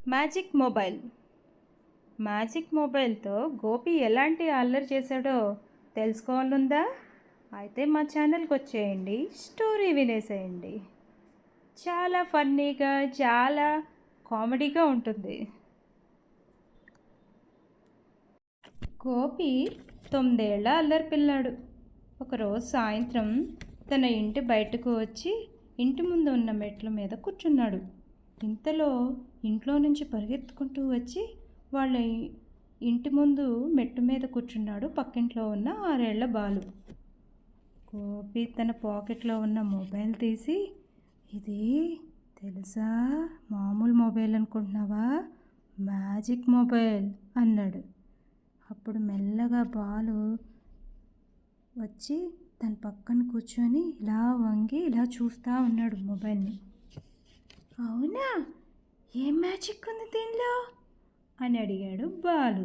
Magic mobile. Magic మొబైల్తో Gopi ఎలాంటి అల్లరి చేశాడో తెలుసుకోవాలందా? అయితే మా ఛానల్కి వచ్చేయండి, స్టోరీ వినేసేయండి. చాలా ఫన్నీగా, చాలా కామెడీగా ఉంటుంది. గోపి 9 ఏళ్ల అల్లరి పిల్లాడు. ఒకరోజు సాయంత్రం తన ఇంటి బయటకు వచ్చి ఇంటి ముందు ఉన్న మెట్ల మీద కూర్చున్నాడు. ఇంతలో ఇంట్లో నుంచి పరిగెత్తుకుంటూ వచ్చి వాళ్ళ ఇంటి ముందు మెట్టు మీద కూర్చున్నాడు పక్కింట్లో ఉన్న 6 ఏళ్ల బాలు. గోపి తన పాకెట్లో ఉన్న మొబైల్ తీసి, ఇది తెలుసా, మామూలు మొబైల్ అనుకుంటున్నావా, మ్యాజిక్ మొబైల్ అన్నాడు. అప్పుడు మెల్లగా బాలు వచ్చి తన పక్కన కూర్చొని ఇలా వంగి ఇలా చూస్తూ ఉన్నాడు మొబైల్ని. అవునా, ఏం మ్యాజిక్ ఉంది దీనిలో అని అడిగాడు బాలు.